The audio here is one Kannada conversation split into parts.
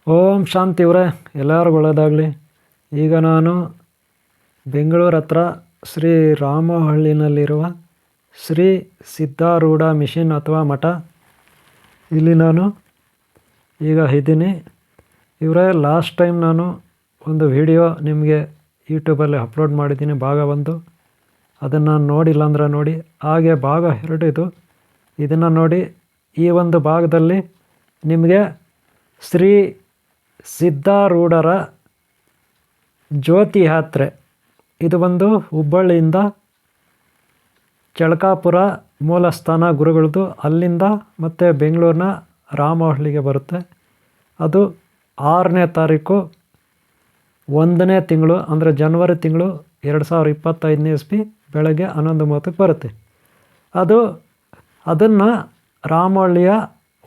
ಓಂ ಶಾಂತಿ ಅವರೇ, ಎಲ್ಲರಿಗೂ ಒಳ್ಳೆಯದಾಗಲಿ. ಈಗ ನಾನು ಬೆಂಗಳೂರು ಹತ್ರ ಶ್ರೀ ರಾಮಹಳ್ಳಿನಲ್ಲಿರುವ ಶ್ರೀ ಸಿದ್ಧಾರೂಢ ಮಿಷನ್ ಅಥವಾ ಮಠ ಇಲ್ಲಿ ನಾನು ಈಗ ಇದ್ದೀನಿ. ಇವರೇ ಲಾಸ್ಟ್ ಟೈಮ್ ನಾನು ಒಂದು ವಿಡಿಯೋ ನಿಮಗೆ ಯೂಟ್ಯೂಬಲ್ಲಿ ಅಪ್ಲೋಡ್ ಮಾಡಿದ್ದೀನಿ, ಭಾಗ 1. ಅದನ್ನು ನೋಡಿಲ್ಲ ಅಂದರೆ ನೋಡಿ. ಹಾಗೆ ಭಾಗ 2 ಇದು. ಇದನ್ನು ನೋಡಿ. ಈ ಒಂದು ಭಾಗದಲ್ಲಿ ನಿಮಗೆ ಶ್ರೀ ಸಿದ್ಧಾರೂಢರ ಜ್ಯೋತಿ ಯಾತ್ರೆ, ಇದು ಬಂದು ಹುಬ್ಬಳ್ಳಿಯಿಂದ ಚಳಕಾಪುರ ಮೂಲಸ್ಥಾನ ಗುರುಗಳದ್ದು, ಅಲ್ಲಿಂದ ಮತ್ತು ಬೆಂಗಳೂರಿನ ರಾಮಹಳ್ಳಿಗೆ ಬರುತ್ತೆ. ಅದು 6ನೇ ತಾರೀಕು 1ನೇ ತಿಂಗಳು, ಅಂದರೆ ಜನವರಿ ತಿಂಗಳು 2025ನೇ ಇಸ್ವಿ ಬೆಳಗ್ಗೆ 11:30ಕ್ಕೆ ಬರುತ್ತೆ. ಅದನ್ನು ರಾಮಹಳ್ಳಿಯ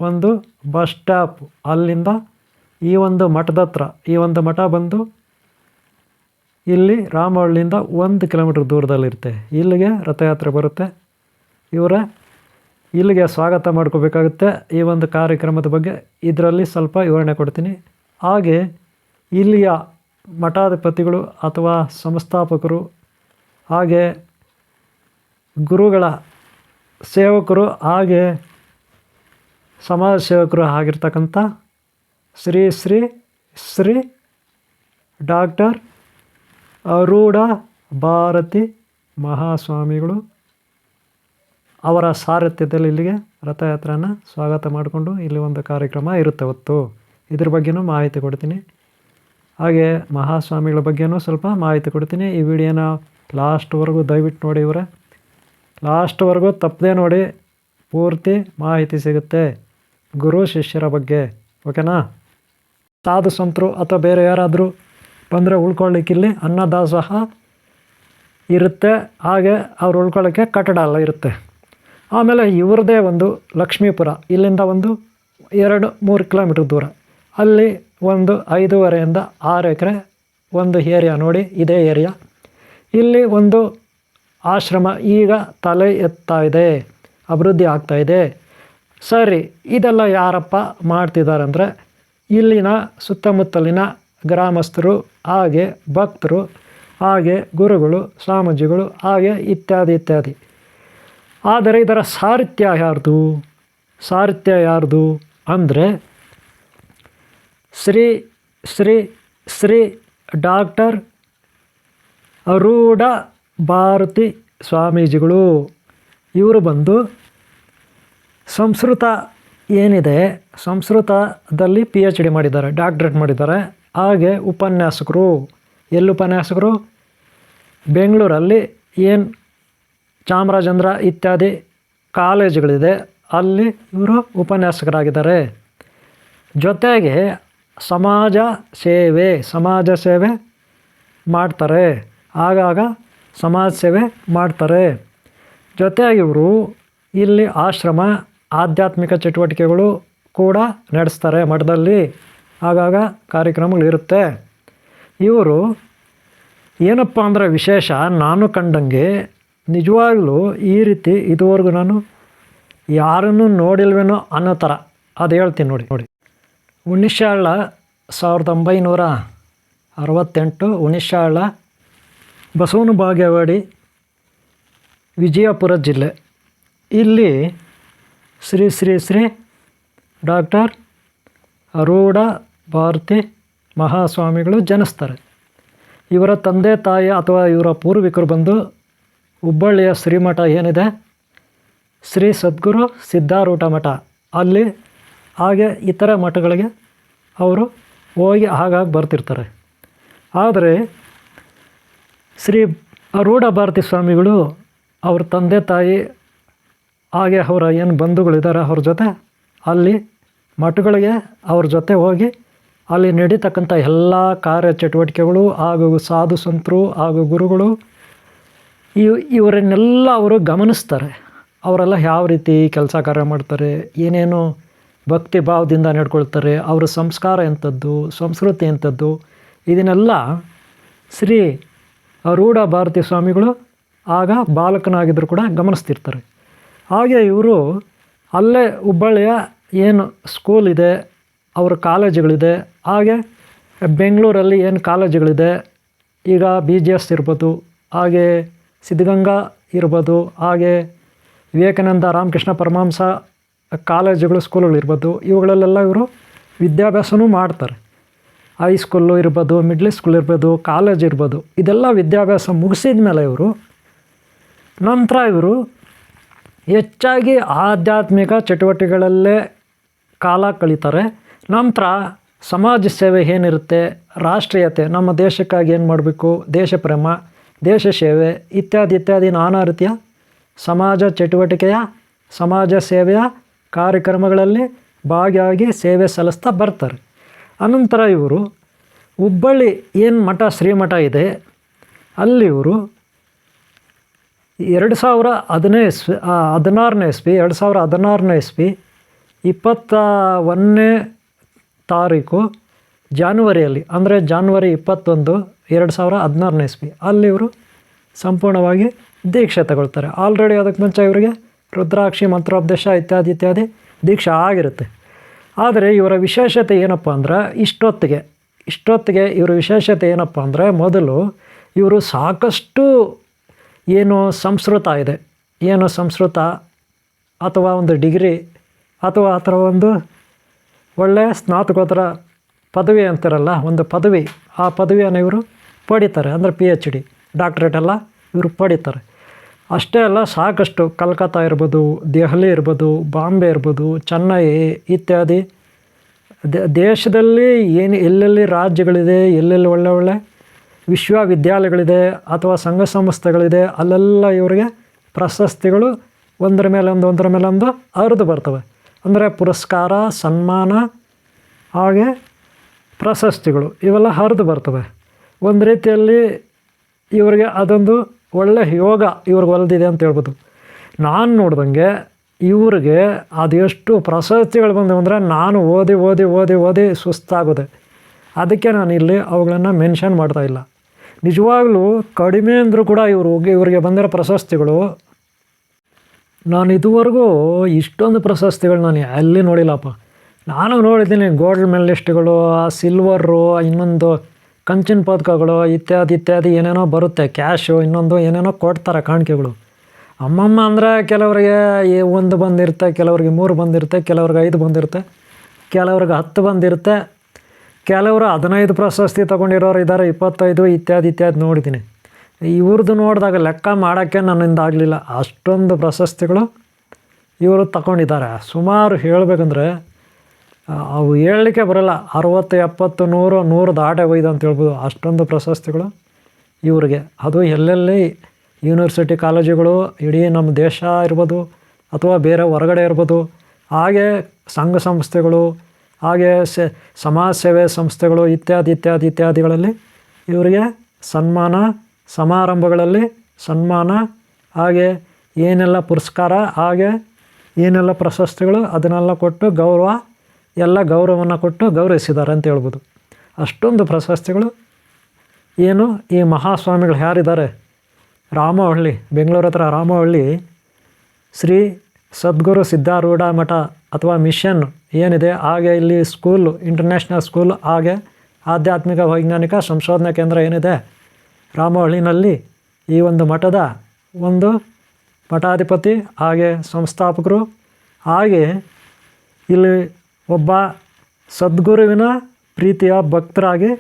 ಒಂದು ಬಸ್ ಸ್ಟಾಪ್, ಅಲ್ಲಿಂದ ಈ ಒಂದು ಮಠದ ಹತ್ರ, ಈ ಒಂದು ಮಠ ಬಂದು ಇಲ್ಲಿ ರಾಮಹಳ್ಳಿಯಿಂದ 1 ಕಿಲೋಮೀಟ್ರ್ ದೂರದಲ್ಲಿರುತ್ತೆ. ಇಲ್ಲಿಗೆ ರಥಯಾತ್ರೆ ಬರುತ್ತೆ. ಇವರೇ ಇಲ್ಲಿಗೆ ಸ್ವಾಗತ ಮಾಡ್ಕೋಬೇಕಾಗುತ್ತೆ. ಈ ಒಂದು ಕಾರ್ಯಕ್ರಮದ ಬಗ್ಗೆ ಇದರಲ್ಲಿ ಸ್ವಲ್ಪ ವಿವರಣೆ ಕೊಡ್ತೀನಿ. ಹಾಗೆ ಇಲ್ಲಿಯ ಮಠಾಧಿಪತಿಗಳು ಅಥವಾ ಸಂಸ್ಥಾಪಕರು, ಹಾಗೆ ಗುರುಗಳ ಸೇವಕರು, ಹಾಗೆ ಸಮಾಜ ಸೇವಕರು ಆಗಿರ್ತಕ್ಕಂಥ ಶ್ರೀ ಶ್ರೀ ಶ್ರೀ ಡಾಕ್ಟರ್ ಅರೂಢ ಭಾರತಿ ಮಹಾಸ್ವಾಮಿಗಳು ಅವರ ಸಾರಥ್ಯದಲ್ಲಿ ಇಲ್ಲಿಗೆ ರಥಯಾತ್ರೆಯನ್ನು ಸ್ವಾಗತ ಮಾಡಿಕೊಂಡು ಇಲ್ಲಿ ಒಂದು ಕಾರ್ಯಕ್ರಮ ಇರುತ್ತೆ ಹೊತ್ತು. ಇದ್ರ ಬಗ್ಗೆನೂ ಮಾಹಿತಿ ಕೊಡ್ತೀನಿ. ಹಾಗೆ ಮಹಾಸ್ವಾಮಿಗಳ ಬಗ್ಗೆನೂ ಸ್ವಲ್ಪ ಮಾಹಿತಿ ಕೊಡ್ತೀನಿ. ಈ ವಿಡಿಯೋನ ಲಾಸ್ಟ್ವರೆಗೂ ದಯವಿಟ್ಟು ನೋಡಿ. ಇವರೇ ಲಾಸ್ಟ್ವರೆಗೂ ತಪ್ಪದೇ ನೋಡಿ, ಪೂರ್ತಿ ಮಾಹಿತಿ ಸಿಗುತ್ತೆ ಗುರು ಶಿಷ್ಯರ ಬಗ್ಗೆ. ಓಕೆನಾ? ಸಾಧು ಸಂತರು ಅಥವಾ ಬೇರೆ ಯಾರಾದರೂ ಬಂದರೆ ಉಳ್ಕೊಳ್ಳಿಕ್ಕಿಲ್ಲಿ ಅನ್ನದಾಸೋಹ ಇರುತ್ತೆ. ಹಾಗೆ ಅವ್ರು ಉಳ್ಕೊಳ್ಳೋಕ್ಕೆ ಕಟ್ಟಡ ಎಲ್ಲ ಇರುತ್ತೆ. ಆಮೇಲೆ ಇವ್ರದ್ದೇ ಒಂದು ಲಕ್ಷ್ಮೀಪುರ, ಇಲ್ಲಿಂದ ಒಂದು 2-3 ಕಿಲೋಮೀಟ್ರ್ ದೂರ, ಅಲ್ಲಿ ಒಂದು 5.5 - 6 ಎಕರೆ ಒಂದು ಏರಿಯಾ ನೋಡಿ. ಇದೇ ಏರಿಯಾ. ಇಲ್ಲಿ ಒಂದು ಆಶ್ರಮ ಈಗ ತಲೆ ಎತ್ತಾ ಇದೆ, ಅಭಿವೃದ್ಧಿ ಆಗ್ತಾಯಿದೆ. ಸರಿ, ಇದೆಲ್ಲ ಯಾರಪ್ಪ ಮಾಡ್ತಿದ್ದಾರೆ ಅಂದರೆ ಇಲ್ಲಿನ ಸುತ್ತಮುತ್ತಲಿನ ಗ್ರಾಮಸ್ಥರು, ಹಾಗೆ ಭಕ್ತರು, ಹಾಗೆ ಗುರುಗಳು, ಸ್ವಾಮೀಜಿಗಳು, ಹಾಗೆ ಇತ್ಯಾದಿ ಇತ್ಯಾದಿ. ಆದರೆ ಇದರ ಸಾರಥ್ಯ ಯಾರ್ದು ಅಂದರೆ ಶ್ರೀ ಶ್ರೀ ಶ್ರೀ ಡಾಕ್ಟರ್ ಅರೂಢ ಭಾರತಿ ಸ್ವಾಮೀಜಿಗಳು. ಇವರು ಬಂದು ಸಂಸ್ಕೃತ ಏನಿದೆ, ಸಂಸ್ಕೃತದಲ್ಲಿ PhD ಮಾಡಿದ್ದಾರೆ, ಡಾಕ್ಟ್ರೇಟ್ ಮಾಡಿದ್ದಾರೆ. ಹಾಗೆ ಉಪನ್ಯಾಸಕರು. ಎಲ್ಲಿ ಉಪನ್ಯಾಸಕರು? ಬೆಂಗಳೂರಲ್ಲಿ ಏನು ಚಾಮರಾಜೇಂದ್ರ ಇತ್ಯಾದಿ ಕಾಲೇಜುಗಳಿದೆ, ಅಲ್ಲಿ ಇವರು ಉಪನ್ಯಾಸಕರಾಗಿದ್ದಾರೆ. ಜೊತೆಗೆ ಸಮಾಜ ಸೇವೆ ಮಾಡ್ತಾರೆ. ಆಗಾಗ ಸಮಾಜ ಸೇವೆ ಮಾಡ್ತಾರೆ. ಜೊತೆಗೆ ಇವರು ಇಲ್ಲಿ ಆಶ್ರಮ, ಆಧ್ಯಾತ್ಮಿಕ ಚಟುವಟಿಕೆಗಳು ಕೂಡ ನಡೆಸ್ತಾರೆ ಮಠದಲ್ಲಿ. ಆಗಾಗ ಕಾರ್ಯಕ್ರಮಗಳಿರುತ್ತೆ. ಇವರು ಏನಪ್ಪ ಅಂದರೆ ವಿಶೇಷ, ನಾನು ಕಂಡಂಗೆ ನಿಜವಾಗ್ಲೂ ಈ ರೀತಿ ಇದುವರೆಗೂ ನಾನು ಯಾರನ್ನೂ ನೋಡಿಲ್ವೇನೋ ಅನ್ನೋ ಥರ. ಅದು ಹೇಳ್ತೀನಿ ನೋಡಿ. ಹುಣಿಶಾಳ 1968, ಹುಣಿಶಾಳ, ಬಸವನ ಬಾಗೇವಾಡಿ, ವಿಜಯಪುರ ಜಿಲ್ಲೆ. ಇಲ್ಲಿ ಶ್ರೀ ಶ್ರೀ ಶ್ರೀ ಡಾಕ್ಟರ್ ಅರೂಢ ಭಾರತಿ ಮಹಾಸ್ವಾಮಿಗಳು ಜನಿಸ್ತಾರೆ. ಇವರ ತಂದೆ ತಾಯಿ ಅಥವಾ ಇವರ ಪೂರ್ವಿಕರು ಬಂದು ಹುಬ್ಬಳ್ಳಿಯ ಶ್ರೀಮಠ ಏನಿದೆ, ಶ್ರೀ ಸದ್ಗುರು ಸಿದ್ಧಾರೂಢ ಮಠ, ಅಲ್ಲಿ ಹಾಗೆ ಇತರ ಮಠಗಳಿಗೆ ಅವರು ಹೋಗಿ ಆಗಾಗ ಬರ್ತಿರ್ತಾರೆ. ಆದರೆ ಶ್ರೀ ಅರೂಢ ಭಾರತಿ ಸ್ವಾಮಿಗಳು ಅವ್ರ ತಂದೆ ತಾಯಿ, ಹಾಗೆ ಅವರ ಏನು ಬಂಧುಗಳಿದ್ದಾರೆ ಅವ್ರ ಜೊತೆ ಅಲ್ಲಿ ಮಠಗಳಿಗೆ ಅವ್ರ ಜೊತೆ ಹೋಗಿ ಅಲ್ಲಿ ನಡೀತಕ್ಕಂಥ ಎಲ್ಲ ಕಾರ್ಯಚಟುವಟಿಕೆಗಳು, ಹಾಗೂ ಸಾಧು ಸಂತರು ಹಾಗೂ ಗುರುಗಳು ಇವರನ್ನೆಲ್ಲ ಅವರು ಗಮನಿಸ್ತಾರೆ. ಅವರೆಲ್ಲ ಯಾವ ರೀತಿ ಕೆಲಸ ಕಾರ್ಯ ಮಾಡ್ತಾರೆ, ಏನೇನು ಭಕ್ತಿ ಭಾವದಿಂದ ನಡ್ಕೊಳ್ತಾರೆ, ಅವರ ಸಂಸ್ಕಾರ ಎಂಥದ್ದು, ಸಂಸ್ಕೃತಿ ಎಂಥದ್ದು, ಇದನ್ನೆಲ್ಲ ಶ್ರೀ ಅರೂಢ ಭಾರತಿ ಸ್ವಾಮಿಗಳು ಆಗ ಬಾಲಕನಾಗಿದ್ದರೂ ಕೂಡ ಗಮನಿಸ್ತಿರ್ತಾರೆ. ಹಾಗೆ ಇವರು ಅಲ್ಲೇ ಹುಬ್ಬಳ್ಳಿಯ ಏನು ಸ್ಕೂಲ್ ಇದೆ ಅವ್ರ ಕಾಲೇಜುಗಳಿದೆ. ಹಾಗೆ ಬೆಂಗಳೂರಲ್ಲಿ ಏನು ಕಾಲೇಜುಗಳಿದೆ, ಈಗ BGS ಇರ್ಬೋದು, ಹಾಗೆ ಸಿದ್ಧಗಂಗಾ ಇರ್ಬೋದು, ಹಾಗೆ ವಿವೇಕಾನಂದ ರಾಮಕೃಷ್ಣ ಪರಮಹಂಸ ಕಾಲೇಜುಗಳು, ಸ್ಕೂಲುಗಳಿರ್ಬೋದು, ಇವುಗಳಲ್ಲೆಲ್ಲ ಇವರು ವಿದ್ಯಾಭ್ಯಾಸನೂ ಮಾಡ್ತಾರೆ. ಹೈಸ್ಕೂಲು ಇರ್ಬೋದು, ಮಿಡ್ಲ್ ಸ್ಕೂಲ್ ಇರ್ಬೋದು, ಕಾಲೇಜ್ ಇರ್ಬೋದು, ಇದೆಲ್ಲ ವಿದ್ಯಾಭ್ಯಾಸ ಮುಗಿಸಿದ ಮೇಲೆ ನಂತರ ಇವರು ಹೆಚ್ಚಾಗಿ ಆಧ್ಯಾತ್ಮಿಕ ಚಟುವಟಿಕೆಗಳಲ್ಲೇ ಕಾಲ ಕಳೀತಾರೆ. ನಂತರ ಸಮಾಜ ಸೇವೆ ಏನಿರುತ್ತೆ, ರಾಷ್ಟ್ರೀಯತೆ, ನಮ್ಮ ದೇಶಕ್ಕಾಗಿ ಏನು ಮಾಡಬೇಕು, ದೇಶ ಪ್ರೇಮ, ದೇಶ ಸೇವೆ ಇತ್ಯಾದಿ ನಾನಾ ರೀತಿಯ ಸಮಾಜ ಚಟುವಟಿಕೆಯ, ಸಮಾಜ ಸೇವೆಯ ಕಾರ್ಯಕ್ರಮಗಳಲ್ಲಿ ಭಾಗಿಯಾಗಿ ಸೇವೆ ಸಲ್ಲಿಸ್ತಾ ಬರ್ತಾರೆ. ಅನಂತರ ಇವರು ಹುಬ್ಬಳ್ಳಿ ಏನು ಮಠ, ಶ್ರೀಮಠ ಇದೆ, ಅಲ್ಲಿ ಇವರು 2016ನೇ ಇಸ್ವಿ 21ನೇ ತಾರೀಕು ಜಾನ್ವರಿಯಲ್ಲಿ, ಅಂದರೆ ಜಾನ್ವರಿ 21, 2016ನೇ ಇಸ್ವಿ ಅಲ್ಲಿ ಇವರು ಸಂಪೂರ್ಣವಾಗಿ ದೀಕ್ಷೆ ತಗೊಳ್ತಾರೆ. ಆಲ್ರೆಡಿ ಅದಕ್ಕೆ ಮುಂಚೆ ಇವರಿಗೆ ರುದ್ರಾಕ್ಷಿ, ಮಂತ್ರೋಪದೇಶ ಇತ್ಯಾದಿ ದೀಕ್ಷೆ ಆಗಿರುತ್ತೆ. ಆದರೆ ಇವರ ವಿಶೇಷತೆ ಏನಪ್ಪ ಅಂದ್ರೆ, ಇಷ್ಟೊತ್ತಿಗೆ ಇವರ ವಿಶೇಷತೆ ಏನಪ್ಪ ಅಂದರೆ, ಮೊದಲು ಇವರು ಸಾಕಷ್ಟು ಏನು ಸಂಸ್ಕೃತ ಅಥವಾ ಒಂದು ಡಿಗ್ರಿ ಅಥವಾ ಆ ಥರ ಒಂದು ಒಳ್ಳೆಯ ಸ್ನಾತಕೋತ್ತರ ಪದವಿ ಅಂತಾರಲ್ಲ, ಒಂದು ಪದವಿ, ಆ ಪದವಿಯನ್ನು ಇವರು ಪಡಿತಾರೆ. ಅಂದರೆ PhD, ಡಾಕ್ಟ್ರೇಟ್ ಎಲ್ಲ ಇವರು ಪಡಿತಾರೆ. ಅಷ್ಟೇ ಅಲ್ಲ, ಸಾಕಷ್ಟು ಕಲ್ಕತ್ತಾ ಇರ್ಬೋದು, ದೆಹಲಿ ಇರ್ಬೋದು, ಬಾಂಬೆ ಇರ್ಬೋದು, ಚೆನ್ನೈ ಇತ್ಯಾದಿ ದೇಶದಲ್ಲಿ ಎಲ್ಲೆಲ್ಲಿ ರಾಜ್ಯಗಳಿದೆ, ಎಲ್ಲೆಲ್ಲಿ ಒಳ್ಳೆ ವಿಶ್ವವಿದ್ಯಾಲಯಗಳಿದೆ ಅಥವಾ ಸಂಘ ಸಂಸ್ಥೆಗಳಿದೆ, ಅಲ್ಲೆಲ್ಲ ಇವರಿಗೆ ಪ್ರಶಸ್ತಿಗಳು ಒಂದರ ಮೇಲೊಂದು ಹರಿದು ಬರ್ತವೆ. ಅಂದರೆ ಪುರಸ್ಕಾರ, ಸನ್ಮಾನ, ಹಾಗೆ ಪ್ರಶಸ್ತಿಗಳು ಇವೆಲ್ಲ ಹರಿದು ಬರ್ತವೆ. ಒಂದು ರೀತಿಯಲ್ಲಿ ಇವರಿಗೆ ಅದೊಂದು ಒಳ್ಳೆಯ ಯೋಗ ಇವ್ರಿಗೆ ಒಲಿದಿದೆ ಅಂತ ಹೇಳ್ಬೋದು. ನಾನು ನೋಡ್ದಂಗೆ ಇವ್ರಿಗೆ ಅದೆಷ್ಟು ಪ್ರಶಸ್ತಿಗಳು ಬಂದವು ಅಂದರೆ, ನಾನು ಓದಿ ಸುಸ್ತಾಗೋದೆ. ಅದಕ್ಕೆ ನಾನು ಇಲ್ಲಿ ಅವುಗಳನ್ನು ಮೆನ್ಷನ್ ಮಾಡ್ತಾಯಿಲ್ಲ. ನಿಜವಾಗ್ಲೂ ಕಡಿಮೆ ಅಂದರೂ ಕೂಡ ಇವರಿಗೆ ಬಂದಿರೋ ಪ್ರಶಸ್ತಿಗಳು, ನಾನು ಇದುವರೆಗೂ ಇಷ್ಟೊಂದು ಪ್ರಶಸ್ತಿಗಳು ನಾನು ಎಲ್ಲಿ ನೋಡಿಲ್ಲಪ್ಪ. ನಾನು ನೋಡಿದ್ದೀನಿ ಗೋಲ್ಡ್ ಮೆಡಲಿಸ್ಟ್ಗಳು, ಸಿಲ್ವರು, ಇನ್ನೊಂದು ಕಂಚಿನ ಪದಕಗಳು ಇತ್ಯಾದಿ ಏನೇನೋ ಬರುತ್ತೆ, ಕ್ಯಾಶು, ಇನ್ನೊಂದು ಏನೇನೋ ಕೊಡ್ತಾರೆ ಕಾಣಿಕೆಗಳು. ಅಮ್ಮಮ್ಮ ಅಂದರೆ ಕೆಲವರಿಗೆ 1 ಬಂದಿರುತ್ತೆ, ಕೆಲವ್ರಿಗೆ 3 ಬಂದಿರುತ್ತೆ, ಕೆಲವ್ರಿಗೆ 5 ಬಂದಿರುತ್ತೆ, ಕೆಲವ್ರಿಗೆ 10 ಬಂದಿರುತ್ತೆ, ಕೆಲವರು 15 ಪ್ರಶಸ್ತಿ ತೊಗೊಂಡಿರೋರು ಇದ್ದಾರೆ, 25 ಇತ್ಯಾದಿ ನೋಡಿದ್ದೀನಿ. ಇವ್ರದ್ದು ನೋಡಿದಾಗ ಲೆಕ್ಕ ಮಾಡೋಕ್ಕೆ ನನ್ನಿಂದ ಆಗಲಿಲ್ಲ. ಅಷ್ಟೊಂದು ಪ್ರಶಸ್ತಿಗಳು ಇವರು ತಗೊಂಡಿದ್ದಾರೆ. ಸುಮಾರು ಹೇಳಬೇಕಂದ್ರೆ ಅವು ಹೇಳಲಿಕ್ಕೆ ಬರೋಲ್ಲ. 60, 70, 100 ದಾಟೆ ಒಯ್ದು ಅಂತ ಹೇಳ್ಬೋದು. ಅಷ್ಟೊಂದು ಪ್ರಶಸ್ತಿಗಳು ಇವರಿಗೆ. ಅದು ಎಲ್ಲೆಲ್ಲಿ ಯೂನಿವರ್ಸಿಟಿ ಕಾಲೇಜುಗಳು, ಇಡೀ ನಮ್ಮ ದೇಶ ಇರ್ಬೋದು ಅಥವಾ ಬೇರೆ ಹೊರಗಡೆ ಇರ್ಬೋದು, ಹಾಗೆ ಸಂಘ ಸಂಸ್ಥೆಗಳು, ಹಾಗೆ ಸಮಾಜ ಸೇವೆ ಸಂಸ್ಥೆಗಳು ಇತ್ಯಾದಿಗಳಲ್ಲಿ ಇವರಿಗೆ ಸನ್ಮಾನ, ಸಮಾರಂಭಗಳಲ್ಲಿ ಸನ್ಮಾನ, ಹಾಗೆ ಏನೆಲ್ಲ ಪುರಸ್ಕಾರ, ಹಾಗೆ ಏನೆಲ್ಲ ಪ್ರಶಸ್ತಿಗಳು ಅದನ್ನೆಲ್ಲ ಕೊಟ್ಟು ಗೌರವವನ್ನು ಕೊಟ್ಟು ಗೌರವಿಸಿದ್ದಾರೆ ಅಂತ ಹೇಳ್ಬೋದು. ಅಷ್ಟೊಂದು ಪ್ರಶಸ್ತಿಗಳು ಏನು ಈ ಮಹಾಸ್ವಾಮಿಗಳು ಯಾರಿದ್ದಾರೆ, ರಾಮವಳ್ಳಿ, ಬೆಂಗಳೂರು ಹತ್ರ ರಾಮವಳ್ಳಿ ಶ್ರೀ ಸದ್ಗುರು ಸಿದ್ಧಾರೂಢ ಮಠ ಅಥವಾ ಮಿಷನ್ ಏನಿದೆ, ಹಾಗೆ ಇಲ್ಲಿ ಸ್ಕೂಲು, ಇಂಟರ್ನ್ಯಾಷನಲ್ ಸ್ಕೂಲ್, ಹಾಗೆ ಆಧ್ಯಾತ್ಮಿಕ ವೈಜ್ಞಾನಿಕ ಸಂಶೋಧನಾ ಕೇಂದ್ರ ಏನಿದೆ ರಾಮವಳ್ಳಿನಲ್ಲಿ, ಈ ಒಂದು ಮಠದ ಒಂದು ಮಠಾಧಿಪತಿ, ಹಾಗೆ ಸಂಸ್ಥಾಪಕರು, ಹಾಗೆ ಇಲ್ಲಿ ಒಬ್ಬ ಸದ್ಗುರುವಿನ ಪ್ರೀತಿಯ ಭಕ್ತರಾಗಿ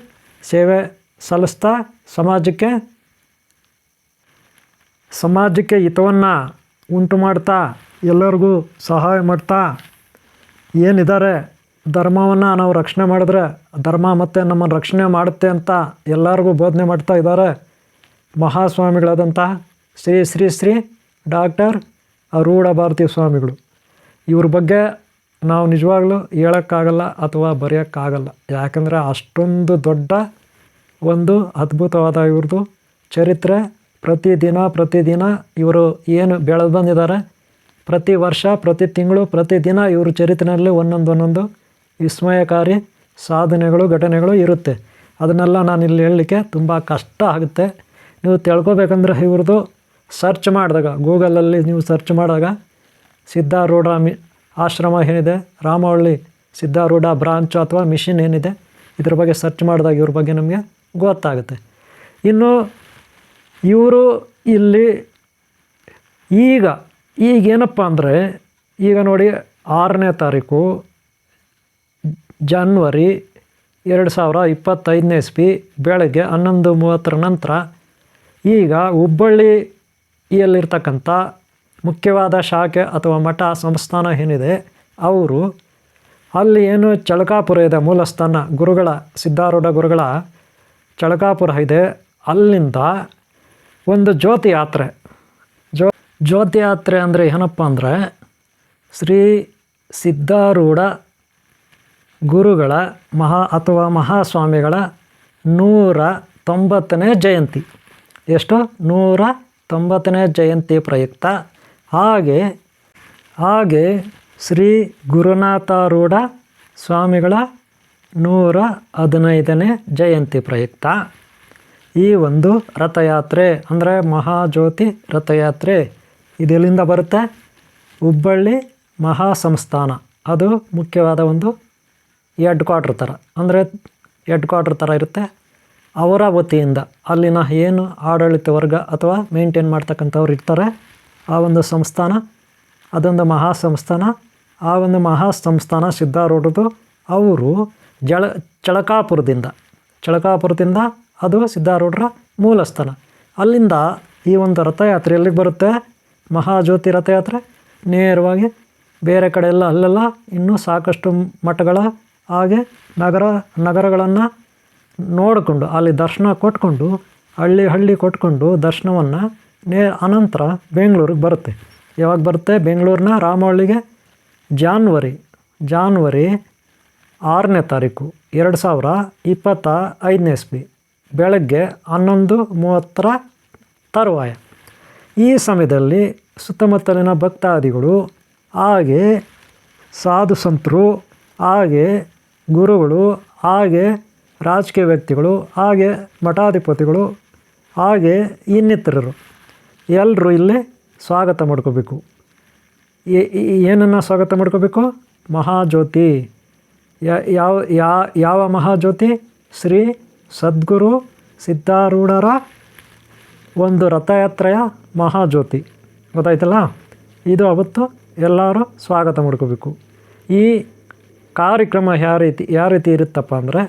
ಸೇವೆ ಸಲ್ಲಿಸ್ತಾ ಸಮಾಜಕ್ಕೆ ಹಿತವನ್ನು ಉಂಟು ಮಾಡ್ತಾ, ಎಲ್ಲರಿಗೂ ಸಹಾಯ ಮಾಡ್ತಾ ಏನಿದ್ದಾರೆ, ಧರ್ಮವನ್ನು ನಾವು ರಕ್ಷಣೆ ಮಾಡಿದ್ರೆ ಧರ್ಮ ಮತ್ತು ನಮ್ಮನ್ನು ರಕ್ಷಣೆ ಮಾಡುತ್ತೆ ಅಂತ ಎಲ್ಲರಿಗೂ ಬೋಧನೆ ಮಾಡ್ತಾ ಇದ್ದಾರೆ ಮಹಾಸ್ವಾಮಿಗಳಾದಂಥ ಶ್ರೀ ಡಾಕ್ಟರ್ ಅರೂಢ ಭಾರತೀ ಸ್ವಾಮಿಗಳು. ಇವ್ರ ಬಗ್ಗೆ ನಾವು ನಿಜವಾಗ್ಲೂ ಹೇಳೋಕ್ಕಾಗಲ್ಲ ಅಥವಾ ಬರೆಯೋಕ್ಕಾಗಲ್ಲ. ಯಾಕಂದರೆ ಅಷ್ಟೊಂದು ದೊಡ್ಡ ಒಂದು ಅದ್ಭುತವಾದ ಇವ್ರದ್ದು ಚರಿತ್ರೆ. ಪ್ರತಿದಿನ ಇವರು ಏನು ಬೆಳೆದು ಬಂದಿದ್ದಾರೆ, ಪ್ರತಿ ವರ್ಷ, ಪ್ರತಿ ತಿಂಗಳು, ಪ್ರತಿದಿನ ಇವ್ರ ಚರಿತ್ರೆಯಲ್ಲಿ ಒಂದೊಂದು ವಿಸ್ಮಯಕಾರಿ ಸಾಧನೆಗಳು, ಘಟನೆಗಳು ಇರುತ್ತೆ. ಅದನ್ನೆಲ್ಲ ನಾನು ಇಲ್ಲಿ ಹೇಳಲಿಕ್ಕೆ ತುಂಬ ಕಷ್ಟ ಆಗುತ್ತೆ. ನೀವು ತಿಳ್ಕೊಬೇಕಂದ್ರೆ ಇವ್ರದ್ದು ಸರ್ಚ್ ಮಾಡಿದಾಗ, ಗೂಗಲಲ್ಲಿ ನೀವು ಸರ್ಚ್ ಮಾಡಿದಾಗ ಸಿದ್ಧಾರೂಢ ಆಶ್ರಮ ಏನಿದೆ, ರಾಮವಳ್ಳಿ ಸಿದ್ಧಾರೂಢ ಬ್ರಾಂಚು ಅಥವಾ ಮಿಷನ್ ಏನಿದೆ ಇದ್ರ ಬಗ್ಗೆ ಸರ್ಚ್ ಮಾಡಿದಾಗ ಇವ್ರ ಬಗ್ಗೆ ನಮಗೆ ಗೊತ್ತಾಗುತ್ತೆ. ಇನ್ನು ಇವರು ಇಲ್ಲಿ ಈಗೇನಪ್ಪ ಅಂದರೆ ಈಗ ನೋಡಿ 6ನೇ ತಾರೀಕು ಜನವರಿ 2025ನೇ ಇಸ್ವಿ ಬೆಳಗ್ಗೆ 11:30 ನಂತರ ಈಗ ಹುಬ್ಬಳ್ಳಿಯಲ್ಲಿರ್ತಕ್ಕಂಥ ಮುಖ್ಯವಾದ ಶಾಖೆ ಅಥವಾ ಮಠ ಸಂಸ್ಥಾನ ಏನಿದೆ ಅವರು ಅಲ್ಲಿ ಏನು ಚಳಕಾಪುರ ಇದೆ, ಮೂಲಸ್ಥಾನ ಗುರುಗಳ ಸಿದ್ಧಾರೂಢ ಗುರುಗಳ ಚಳಕಾಪುರ ಇದೆ, ಅಲ್ಲಿಂದ ಒಂದು ಜ್ಯೋತಿ ಯಾತ್ರೆ. ಜ್ಯೋತಿ ಯಾತ್ರೆ ಅಂದರೆ ಏನಪ್ಪ ಅಂದರೆ ಶ್ರೀ ಸಿದ್ಧಾರೂಢ ಗುರುಗಳ ಮಹಾಸ್ವಾಮಿಗಳ 190ನೇ ಜಯಂತಿ. ಎಷ್ಟು? 190ನೇ ಜಯಂತಿ ಪ್ರಯುಕ್ತ ಹಾಗೆ ಶ್ರೀ ಗುರುನಾಥಾರೂಢ ಸ್ವಾಮಿಗಳ 115ನೇ ಜಯಂತಿ ಪ್ರಯುಕ್ತ ಈ ಒಂದು ರಥಯಾತ್ರೆ ಅಂದರೆ ಮಹಾಜ್ಯೋತಿ ರಥಯಾತ್ರೆ ಇದೆಲ್ಲಿಂದ ಬರುತ್ತೆ? ಹುಬ್ಬಳ್ಳಿ ಮಹಾಸಂಸ್ಥಾನ. ಅದು ಮುಖ್ಯವಾದ ಒಂದು ಹೆಡ್ ಕ್ವಾರ್ಟರ್ ಥರ, ಅಂದರೆ ಹೆಡ್ ಕ್ವಾರ್ಟರ್ ಥರ ಇರುತ್ತೆ. ಅವರ ವತಿಯಿಂದ ಅಲ್ಲಿನ ಏನು ಆಡಳಿತ ವರ್ಗ ಅಥವಾ ಮೇಂಟೈನ್ ಮಾಡ್ತಕ್ಕಂಥವ್ರು ಇರ್ತಾರೆ, ಆ ಒಂದು ಸಂಸ್ಥಾನ ಅದೊಂದು ಮಹಾಸಂಸ್ಥಾನ. ಆ ಒಂದು ಮಹಾಸಂಸ್ಥಾನ ಸಿದ್ಧಾರೂಢದ್ದು ಅವರು ಚಳಕಾಪುರದಿಂದ ಅದು ಸಿದ್ಧಾರೂಢರ ಮೂಲಸ್ಥಾನ. ಅಲ್ಲಿಂದ ಈ ಒಂದು ರಥಯಾತ್ರೆ ಎಲ್ಲಿಗೆ ಬರುತ್ತೆ? ಮಹಾಜ್ಯೋತಿ ರಥಯಾತ್ರೆ ನೇರವಾಗಿ ಬೇರೆ ಕಡೆ ಅಲ್ಲೆಲ್ಲ ಇನ್ನೂ ಸಾಕಷ್ಟು ಮಠಗಳ ಹಾಗೆ ನಗರಗಳನ್ನು ನೋಡಿಕೊಂಡು ಅಲ್ಲಿ ದರ್ಶನ ಕೊಟ್ಕೊಂಡು ಹಳ್ಳಿ ಕೊಟ್ಕೊಂಡು ದರ್ಶನವನ್ನು ಅನಂತರ ಬೆಂಗಳೂರಿಗೆ ಬರುತ್ತೆ. ಯಾವಾಗ ಬರುತ್ತೆ? ಬೆಂಗಳೂರಿನ ರಾಮಹಳ್ಳಿಗೆ ಜಾನ್ವರಿ 6ನೇ ತಾರೀಕು 2025ನೇ ಇಸ್ವಿ ಬೆಳಗ್ಗೆ 11:30 ತರುವಾಯ. ಈ ಸಮಯದಲ್ಲಿ ಸುತ್ತಮುತ್ತಲಿನ ಭಕ್ತಾದಿಗಳು ಹಾಗೆ ಸಾಧು ಸಂತರು ಹಾಗೆ ಗುರುಗಳು ಹಾಗೆ ರಾಜಕೀಯ ವ್ಯಕ್ತಿಗಳು ಹಾಗೆ ಮಠಾಧಿಪತಿಗಳು ಹಾಗೆ ಇನ್ನಿತರರು ಎಲ್ಲರೂ ಇಲ್ಲಿ ಸ್ವಾಗತ ಮಾಡ್ಕೋಬೇಕು. ಏನನ್ನು ಸ್ವಾಗತ ಮಾಡ್ಕೋಬೇಕು? ಮಹಾಜ್ಯೋತಿ. ಯಾವ ಮಹಾಜ್ಯೋತಿ? ಶ್ರೀ ಸದ್ಗುರು ಸಿದ್ಧಾರೂಢರ ಒಂದು ರಥಯಾತ್ರೆಯ ಮಹಾಜ್ಯೋತಿ. ಗೊತ್ತಾಯ್ತಲ್ಲ? ಇದು ಅವತ್ತು ಎಲ್ಲರೂ ಸ್ವಾಗತ ಮಾಡ್ಕೋಬೇಕು. ಈ ಕಾರ್ಯಕ್ರಮ ಯಾವ ರೀತಿ ಇರುತ್ತಪ್ಪ ಅಂದರೆ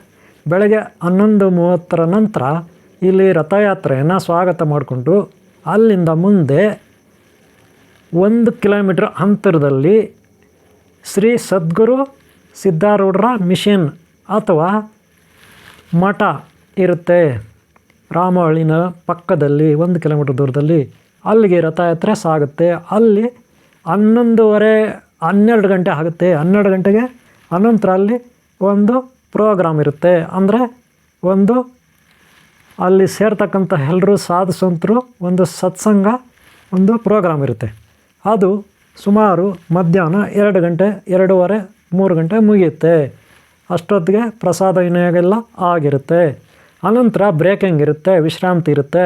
ಬೆಳಗ್ಗೆ 11:30 ನಂತರ ಇಲ್ಲಿ ರಥಯಾತ್ರೆಯನ್ನು ಸ್ವಾಗತ ಮಾಡಿಕೊಂಡು ಅಲ್ಲಿಂದ ಮುಂದೆ 1 ಕಿಲೋಮೀಟ್ರ್ ಅಂತರದಲ್ಲಿ ಶ್ರೀ ಸದ್ಗುರು ಸಿದ್ಧಾರೂಢರ ಮಿಷನ್ ಅಥವಾ ಮಠ ಇರುತ್ತೆ. ರಾಮಹಳ್ಳಿನ ಪಕ್ಕದಲ್ಲಿ 1 ಕಿಲೋಮೀಟ್ರ್ ದೂರದಲ್ಲಿ ಅಲ್ಲಿಗೆ ರಥಯಾತ್ರೆ ಸಾಗುತ್ತೆ. ಅಲ್ಲಿ 12 ಗಂಟೆ ಆಗುತ್ತೆ. 12 ಗಂಟೆಗೆ ಅನಂತರ ಅಲ್ಲಿ ಒಂದು ಪ್ರೋಗ್ರಾಮ್ ಇರುತ್ತೆ. ಅಂದರೆ ಅಲ್ಲಿ ಸೇರ್ತಕ್ಕಂಥ ಎಲ್ಲರೂ ಸಾಧು ಸಂತರು ಒಂದು ಸತ್ಸಂಗ ಒಂದು ಪ್ರೋಗ್ರಾಮ್ ಇರುತ್ತೆ. ಅದು ಸುಮಾರು ಮಧ್ಯಾಹ್ನ 2 ಗಂಟೆ 2:30 3 ಗಂಟೆ ಮುಗಿಯುತ್ತೆ. ಅಷ್ಟೊತ್ತಿಗೆ ಪ್ರಸಾದ ವಿನಿಯೋಗ ಆಗಿರುತ್ತೆ. ಅನಂತರ ಬ್ರೇಕಿಂಗ್ ಇರುತ್ತೆ, ವಿಶ್ರಾಂತಿ ಇರುತ್ತೆ.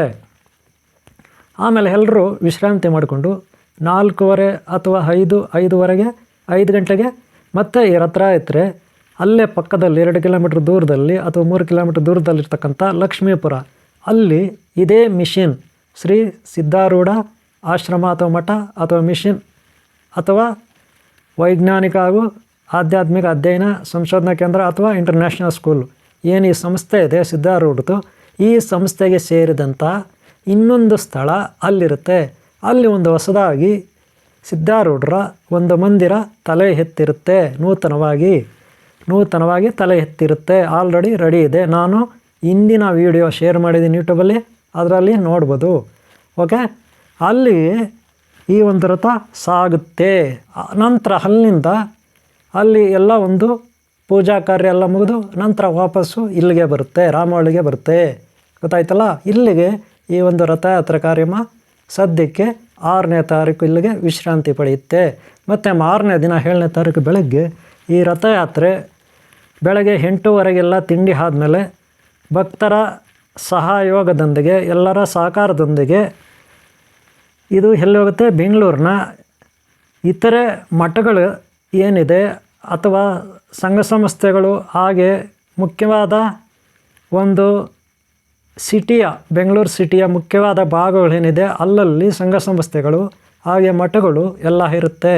ಆಮೇಲೆ ಎಲ್ಲರೂ ವಿಶ್ರಾಂತಿ ಮಾಡಿಕೊಂಡು 4:15 ಅಥವಾ 5:05 5 ಗಂಟೆಗೆ ಮತ್ತೆ ಈ ರಥಯಾತ್ರೆ ಅಲ್ಲೇ ಪಕ್ಕದಲ್ಲಿ 2 ಕಿಲೋಮೀಟ್ರ್ ದೂರದಲ್ಲಿ ಅಥವಾ 3 ಕಿಲೋಮೀಟ್ರ್ ದೂರದಲ್ಲಿರ್ತಕ್ಕಂಥ ಲಕ್ಷ್ಮೀಪುರ ಅಲ್ಲಿ ಇದೇ ಮಿಷನ್ ಶ್ರೀ ಸಿದ್ಧಾರೂಢ ಆಶ್ರಮ ಅಥವಾ ಮಠ ಅಥವಾ ಮಿಷನ್ ಅಥವಾ ವೈಜ್ಞಾನಿಕ ಹಾಗೂ ಆಧ್ಯಾತ್ಮಿಕ ಅಧ್ಯಯನ ಸಂಶೋಧನಾ ಕೇಂದ್ರ ಅಥವಾ ಇಂಟರ್ನ್ಯಾಷನಲ್ ಸ್ಕೂಲ್ ಏನು ಈ ಸಂಸ್ಥೆ ಇದೆ ಸಿದ್ಧಾರೂಢದ್ದು, ಈ ಸಂಸ್ಥೆಗೆ ಸೇರಿದಂಥ ಇನ್ನೊಂದು ಸ್ಥಳ ಅಲ್ಲಿರುತ್ತೆ. ಅಲ್ಲಿ ಒಂದು ಹೊಸದಾಗಿ ಸಿದ್ಧಾರೂಢರ ಒಂದು ಮಂದಿರ ತಲೆ ಎತ್ತಿರುತ್ತೆ. ನೂತನವಾಗಿ ತಲೆ ಎತ್ತಿರುತ್ತೆ. ಆಲ್ರೆಡಿ ರೆಡಿ ಇದೆ. ನಾನು ಹಿಂದಿನ ವಿಡಿಯೋ ಶೇರ್ ಮಾಡಿದ್ದೀನಿ ಯೂಟ್ಯೂಬಲ್ಲಿ, ಅದರಲ್ಲಿ ನೋಡ್ಬೋದು. ಓಕೆ, ಅಲ್ಲಿ ಈ ಒಂದು ರಥ ಸಾಗುತ್ತೆ. ನಂತರ ಅಲ್ಲಿಂದ ಅಲ್ಲಿ ಎಲ್ಲ ಒಂದು ಪೂಜಾ ಕಾರ್ಯ ಎಲ್ಲ ಮುಗಿದು ನಂತರ ವಾಪಸ್ಸು ಇಲ್ಲಿಗೆ ಬರುತ್ತೆ, ರಾಮಹಳ್ಳಿಗೆ ಬರುತ್ತೆ. ಗೊತ್ತಾಯ್ತಲ್ಲ? ಇಲ್ಲಿಗೆ ಈ ಒಂದು ರಥಯಾತ್ರೆ ಕಾರ್ಯಕ್ರಮ ಸದ್ಯಕ್ಕೆ 6ನೇ ತಾರೀಕು ಇಲ್ಲಿಗೆ ವಿಶ್ರಾಂತಿ ಪಡೆಯುತ್ತೆ. ಮತ್ತು 6ನೇ ದಿನ 7ನೇ ತಾರೀಕು ಬೆಳಗ್ಗೆ ಈ ರಥಯಾತ್ರೆ ಬೆಳಗ್ಗೆ 8:00 ತಿಂಡಿ ಆದಮೇಲೆ ಭಕ್ತರ ಸಹಯೋಗದೊಂದಿಗೆ ಎಲ್ಲರ ಸಹಕಾರದೊಂದಿಗೆ ಇದು ಎಲ್ಲಿ ಹೋಗುತ್ತೆ? ಬೆಂಗಳೂರಿನ ಇತರೆ ಮಠಗಳು ಏನಿದೆ ಅಥವಾ ಸಂಘ ಸಂಸ್ಥೆಗಳು, ಹಾಗೆ ಮುಖ್ಯವಾದ ಒಂದು ಸಿಟಿಯ, ಬೆಂಗಳೂರು ಸಿಟಿಯ ಮುಖ್ಯವಾದ ಭಾಗಗಳೇನಿದೆ ಅಲ್ಲಲ್ಲಿ ಸಂಘ ಸಂಸ್ಥೆಗಳು ಹಾಗೆ ಮಠಗಳು ಎಲ್ಲ ಇರುತ್ತೆ.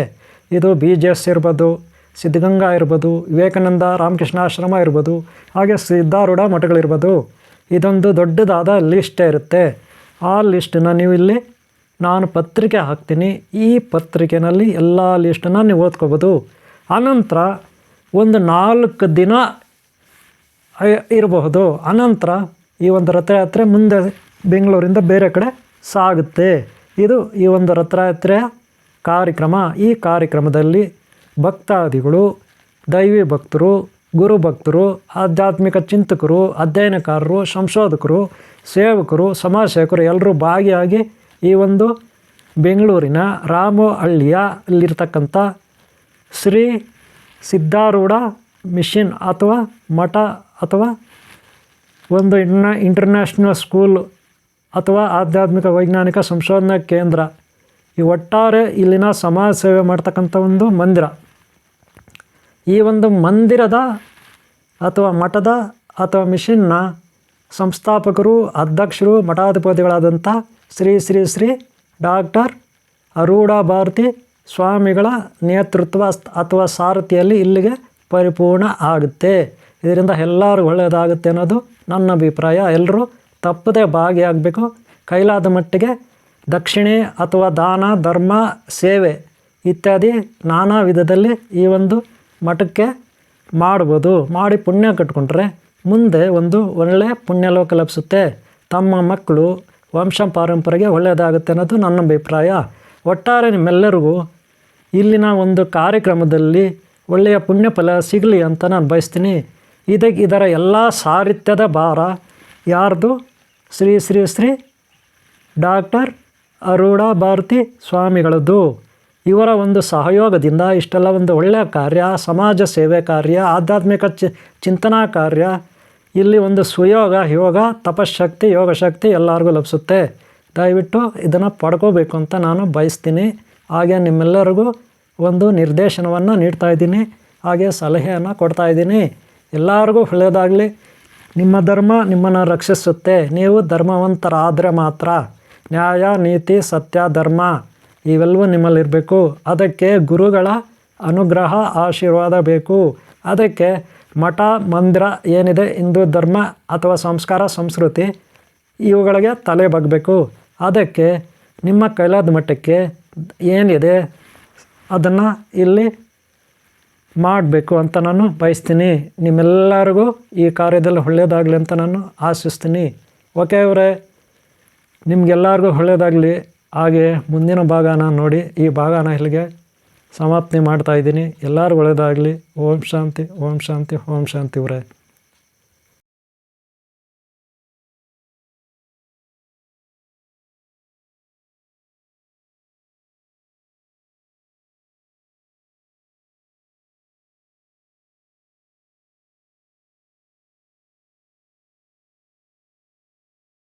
ಇದು BGS ಇರ್ಬೋದು, ಸಿದ್ಧಗಂಗಾ ಇರ್ಬೋದು, ವಿವೇಕಾನಂದ ರಾಮಕೃಷ್ಣಾಶ್ರಮ ಇರ್ಬೋದು, ಹಾಗೆ ಸಿದ್ಧಾರೂಢ ಮಠಗಳಿರ್ಬೋದು. ಇದೊಂದು ದೊಡ್ಡದಾದ ಲಿಸ್ಟೇ ಇರುತ್ತೆ. ಆ ಲಿಸ್ಟನ್ನು ನೀವು ಇಲ್ಲಿ ನಾನು ಪತ್ರಿಕೆ ಹಾಕ್ತೀನಿ. ಈ ಪತ್ರಿಕೆಯಲ್ಲಿ ಎಲ್ಲ ಲಿಸ್ಟನ್ನು ನೀವು ಓದ್ಕೋಬೋದು. ಆನಂತರ ಒಂದು 4 ದಿನ ಇರಬಹುದು. ಅನಂತರ ಈ ಒಂದು ರಥಯಾತ್ರೆ ಮುಂದೆ ಬೆಂಗಳೂರಿಂದ ಬೇರೆ ಕಡೆ ಸಾಗುತ್ತೆ. ಇದು ಈ ಒಂದು ರಥಯಾತ್ರೆಯ ಕಾರ್ಯಕ್ರಮ. ಈ ಕಾರ್ಯಕ್ರಮದಲ್ಲಿ ಭಕ್ತಾದಿಗಳು, ದೈವಿ ಭಕ್ತರು, ಗುರು ಭಕ್ತರು, ಆಧ್ಯಾತ್ಮಿಕ ಚಿಂತಕರು, ಅಧ್ಯಯನಕಾರರು, ಸಂಶೋಧಕರು, ಸೇವಕರು, ಸಮಾಜ ಸೇವಕರು ಎಲ್ಲರೂ ಭಾಗಿಯಾಗಿ ಈ ಒಂದು ಬೆಂಗಳೂರಿನ ರಾಮೋಹಳ್ಳಿಯಲ್ಲಿರ್ತಕ್ಕಂಥ ಶ್ರೀ ಸಿದ್ಧಾರೂಢ ಮಿಷನ್ ಅಥವಾ ಮಠ ಅಥವಾ ಒಂದು ಇಂಟರ್ನ್ಯಾಷನಲ್ ಸ್ಕೂಲ್ ಅಥವಾ ಆಧ್ಯಾತ್ಮಿಕ ವೈಜ್ಞಾನಿಕ ಸಂಶೋಧನಾ ಕೇಂದ್ರ, ಈ ಒಟ್ಟಾರೆ ಇಲ್ಲಿನ ಸಮಾಜ ಸೇವೆ ಮಾಡ್ತಕ್ಕಂಥ ಒಂದು ಮಂದಿರ. ಈ ಒಂದು ಮಂದಿರದ ಅಥವಾ ಮಠದ ಅಥವಾ ಮಿಷನ್ನ ಸಂಸ್ಥಾಪಕರು, ಅಧ್ಯಕ್ಷರು, ಮಠಾಧಿಪತಿಗಳಾದಂಥ ಶ್ರೀ ಶ್ರೀ ಶ್ರೀ ಡಾಕ್ಟರ್ ಅರೂಢ ಭಾರತಿ ಸ್ವಾಮಿಗಳ ನೇತೃತ್ವ ಅಥವಾ ಸಾರಥಿಯಲ್ಲಿ ಇಲ್ಲಿಗೆ ಪರಿಪೂರ್ಣ ಆಗುತ್ತೆ. ಇದರಿಂದ ಎಲ್ಲರೂ ಒಳ್ಳೆಯದಾಗುತ್ತೆ ಅನ್ನೋದು ನನ್ನ ಅಭಿಪ್ರಾಯ. ಎಲ್ಲರೂ ತಪ್ಪದೆ ಭಾಗಿಯಾಗಬೇಕು. ಕೈಲಾದ ಮಟ್ಟಿಗೆ ದಕ್ಷಿಣೆ ಅಥವಾ ದಾನ, ಧರ್ಮ, ಸೇವೆ ಇತ್ಯಾದಿ ನಾನಾ ವಿಧದಲ್ಲಿ ಈ ಒಂದು ಮಠಕ್ಕೆ ಮಾಡ್ಬೋದು. ಮಾಡಿ ಪುಣ್ಯ ಕಟ್ಕೊಂಡ್ರೆ ಮುಂದೆ ಒಂದು ಒಳ್ಳೆಯ ಪುಣ್ಯಲೋಕ ಲಭಿಸುತ್ತೆ. ತಮ್ಮ ಮಕ್ಕಳು ವಂಶ ಪಾರಂಪರೆಗೆ ಒಳ್ಳೆಯದಾಗುತ್ತೆ ಅನ್ನೋದು ನನ್ನ ಅಭಿಪ್ರಾಯ. ಒಟ್ಟಾರೆ ನಿಮ್ಮೆಲ್ಲರಿಗೂ ಇಲ್ಲಿನ ಒಂದು ಕಾರ್ಯಕ್ರಮದಲ್ಲಿ ಒಳ್ಳೆಯ ಪುಣ್ಯ ಫಲ ಸಿಗಲಿ ಅಂತ ನಾನು ಬಯಸ್ತೀನಿ. ಇದರ ಎಲ್ಲ ಸಾಹಿತ್ಯದ ಭಾರ ಯಾರ್ದು? ಶ್ರೀ ಶ್ರೀ ಶ್ರೀ ಡಾಕ್ಟರ್ ಅರೂಢ ಭಾರತಿ ಸ್ವಾಮಿಗಳದ್ದು. ಇವರ ಒಂದು ಸಹಯೋಗದಿಂದ ಇಷ್ಟೆಲ್ಲ ಒಂದು ಒಳ್ಳೆಯ ಕಾರ್ಯ, ಸಮಾಜ ಸೇವೆ ಕಾರ್ಯ, ಆಧ್ಯಾತ್ಮಿಕ ಚಿಂತನಾ ಕಾರ್ಯ, ಇಲ್ಲಿ ಒಂದು ಸುಯೋಗ, ಯೋಗ, ತಪಶಕ್ತಿ, ಯೋಗಶಕ್ತಿ ಎಲ್ಲರಿಗೂ ಲಭಿಸುತ್ತೆ. ದಯವಿಟ್ಟು ಇದನ್ನು ಪಡ್ಕೋಬೇಕು ಅಂತ ನಾನು ಬಯಸ್ತೀನಿ. ಹಾಗೆ ನಿಮ್ಮೆಲ್ಲರಿಗೂ ಒಂದು ನಿರ್ದೇಶನವನ್ನು ನೀಡ್ತಾಯಿದ್ದೀನಿ, ಹಾಗೆ ಸಲಹೆಯನ್ನು ಕೊಡ್ತಾಯಿದ್ದೀನಿ. ಎಲ್ಲರಿಗೂ ಒಳ್ಳೆಯದಾಗಲಿ. ನಿಮ್ಮ ಧರ್ಮ ನಿಮ್ಮನ್ನು ರಕ್ಷಿಸುತ್ತೆ. ನೀವು ಧರ್ಮವಂತರಾದರೆ ಮಾತ್ರ. ನ್ಯಾಯ, ನೀತಿ, ಸತ್ಯ, ಧರ್ಮ ಇವೆಲ್ಲವೂ ನಿಮ್ಮಲ್ಲಿರಬೇಕು. ಅದಕ್ಕೆ ಗುರುಗಳ ಅನುಗ್ರಹ, ಆಶೀರ್ವಾದ ಬೇಕು. ಅದಕ್ಕೆ ಮಠ, ಮಂದಿರ ಏನಿದೆ, ಹಿಂದೂ ಧರ್ಮ ಅಥವಾ ಸಂಸ್ಕಾರ, ಸಂಸ್ಕೃತಿ ಇವುಗಳಿಗೆ ತಲೆ ಬಗ್ಗಬೇಕು. ಅದಕ್ಕೆ ನಿಮ್ಮ ಕೈಲಾದ ಮಟ್ಟಕ್ಕೆ ಏನಿದೆ ಅದನ್ನು ಇಲ್ಲಿ ಮಾಡಬೇಕು ಅಂತ ನಾನು ಬಯಸ್ತೀನಿ. ನಿಮ್ಮೆಲ್ಲರಿಗೂ ಈ ಕಾರ್ಯದಲ್ಲಿ ಒಳ್ಳೆಯದಾಗಲಿ ಅಂತ ನಾನು ಆಶಿಸ್ತೀನಿ. ಓಕೆ ಅವರೇ, ನಿಮಗೆಲ್ಲರಿಗೂ ಒಳ್ಳೆಯದಾಗಲಿ. ಹಾಗೆ ಮುಂದಿನ ಭಾಗನ ನೋಡಿ. ಈ ಭಾಗನ ಇಲ್ಲಿಗೆ ಸಮಾಪ್ತಿ ಮಾಡ್ತಾಯಿದ್ದೀನಿ. ಎಲ್ಲರಿಗೂ ಒಳ್ಳೆಯದಾಗಲಿ. ಓಂ ಶಾಂತಿ, ಓಂ ಶಾಂತಿ, ಓಂ ಶಾಂತಿ ಅವರೇ.